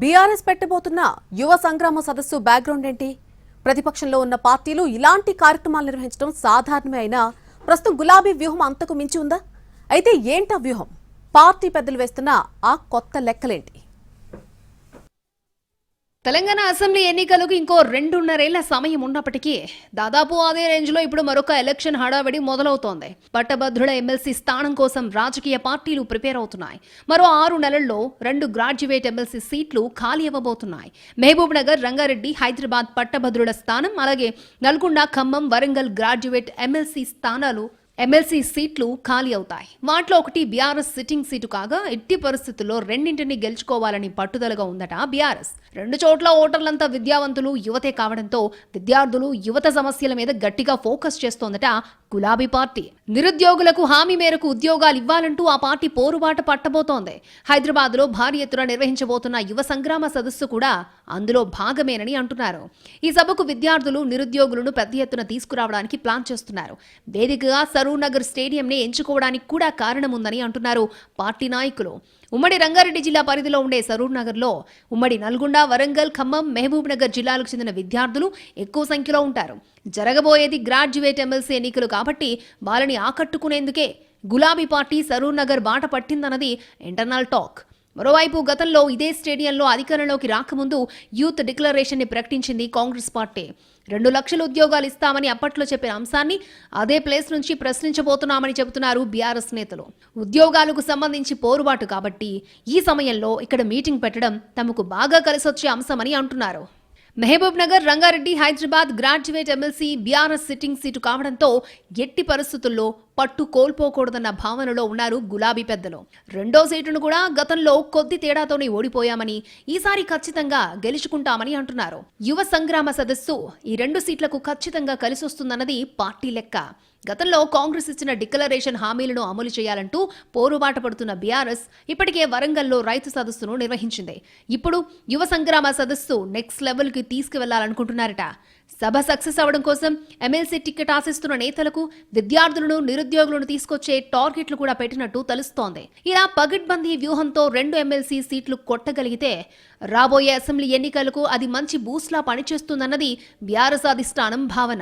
BRS పెట్టబోతున్న యువ సంగ్రామ సదస్సు background ఏంటి? ప్రతిపక్షంలో ఉన్న పార్టీలు ఇలాంటి కార్యక్రమాలు నిర్వహించడం సాధారణమే అయినా ప్రస్తుతం గులాబీ వ్యూహం అంతకు మించి ఉందా? అయితే ఏంటా వ్యూహం? పార్టీ పెద్దలు వేస్తున్న ఆ కొత్త లెక్కలేంటి? తెలంగాణ అసెంబ్లీ ఎన్నికలకు ఇంకో 2.5 ఏళ్ల సమయం ఉన్నప్పటికీ దాదాపు అదే రేంజ్లో ఇప్పుడు మరొక ఎలక్షన్ హడావిడి మొదలవుతోంది. పట్టభద్రుల ఎమ్మెల్సీ స్థానం కోసం రాజకీయ పార్టీలు ప్రిపేర్ అవుతున్నాయి. మరో 6 నెలల్లో 2 గ్రాడ్యుయేట్ ఎమ్మెల్సీ సీట్లు ఖాళీ అవ్వబోతున్నాయి. మహబూబ్ నగర్, రంగారెడ్డి, హైదరాబాద్ పట్టభద్రుల స్థానం, అలాగే నల్గొండ, ఖమ్మం, వరంగల్ గ్రాడ్యుయేట్ ఎమ్మెల్సీ సీట్లు ఖాళీ అవుతాయి. వాటిలో ఒకటి బీఆర్ఎస్ సిట్టింగ్ సీటు కాగా ఎట్టి పరిస్థితుల్లో రెండింటిని గెలుచుకోవాలని పట్టుదలగా ఉందట బీఆర్ఎస్. 2 చోట్ల ఓటర్లంతా విద్యావంతులు, యువతే కావడంతో విద్యార్థులు, యువత సమస్యల మీద గట్టిగా ఫోకస్ చేస్తోందట గులాబీ పార్టీ. నిరుద్యోగులకు హామీ మేరకు ఉద్యోగాలు ఇవ్వాలంటూ ఆ పార్టీ పోరుబాట పట్టబోతోంది. హైదరాబాద్ లో భారీ ఎత్తున నిర్వహించబోతున్న యువ సంగ్రామ సదస్సు కూడా అందులో భాగమేనని అంటున్నారు. ఈ సభకు విద్యార్థులు, నిరుద్యోగులను పెద్ద ఎత్తున తీసుకురావడానికి ప్లాన్ చేస్తున్నారు. వేదికగా సరూర్ నగర్ స్టేడియంని ఎంచుకోవడానికి కూడా కారణముందని అంటున్నారు పార్టీ నాయకులు. ఉమ్మడి రంగారెడ్డి జిల్లా పరిధిలో ఉండే సరూర్ నగర్లో ఉమ్మడి నల్గొండ, వరంగల్, ఖమ్మం, మహబూబ్ నగర్ జిల్లాలకు చెందిన విద్యార్థులు ఎక్కువ సంఖ్యలో ఉంటారు. జరగబోయేది గ్రాడ్యుయేట్ ఎమ్మెల్సీ ఎన్నికలు కాబట్టి వాళ్ళని ఆకట్టుకునేందుకే గులాబీ పార్టీ సరూర్ నగర్ బాట పట్టిందన్నది ఇంటర్నల్ టాక్. మరోవైపు గతంలో ఇదే స్టేడియంలో అధికారంలోకి రాకముందు యూత్ డిక్లరేషన్ ని ప్రకటించింది కాంగ్రెస్ పార్టీ. 2 లక్షల ఉద్యోగాలు ఇస్తామని అప్పట్లో చెప్పిన అంశాన్ని అదే ప్లేస్ నుంచి ప్రశ్నించబోతున్నామని చెబుతున్నారు బీఆర్ఎస్ నేతలు. ఉద్యోగాలకు సంబంధించి పోరుబాటు కాబట్టి ఈ సమయంలో ఇక్కడ మీటింగ్ పెట్టడం తమకు బాగా కలిసొచ్చే అంశమని అంటున్నారు. Mahabubnagar, Rangareddy, Hyderabad graduate MLC BRS sitting seat కావడంతో ఎట్టి పరిస్థితుల్లో పట్టు కోల్పోకూడదన్న భావనలో ఉన్నారు గులాబీ పెద్దలు. 2వ సీటును కూడా గతంలో కొద్ది తేడాతోనే ఓడిపోయామని, ఈసారి ఖచ్చితంగా గెలుచుకుంటామని అంటున్నారు. యువ సంగ్రామ సదస్సు ఈ 2 సీట్లకు ఖచ్చితంగా కలిసొస్తుందన్నది పార్టీ లెక్క. గతంలో కాంగ్రెస్ ఇచ్చిన డిక్లరేషన్ హామీలను అమలు చేయాలంటూ పోరుబాట పడుతున్న బీఆర్ఎస్ ఇప్పటికే వరంగల్లో రైతు సదస్సును నిర్వహించింది. ఇప్పుడు యువ సంగ్రామ సదస్సు నెక్స్ట్ లెవెల్ కి తీసుకువెళ్లాలనుకుంటున్నారట. సభ సక్సెస్ అవడం కోసం ఎమ్మెల్సీ టికెట్ ఆశిస్తున్న నేతలకు విద్యార్థులను, నిరుద్యోగులను తీసుకొచ్చే టార్గెట్లు కూడా పెట్టినట్టు తెలుస్తోంది. ఇలా పగిడ్బందీ వ్యూహంతో 2 ఎమ్మెల్సీ సీట్లు కొట్టగలిగితే రాబోయే అసెంబ్లీ ఎన్నికలకు అది మంచి బూస్ట్లా పనిచేస్తుందన్నది బీఆర్ఎస్ అధిష్టానం భావన.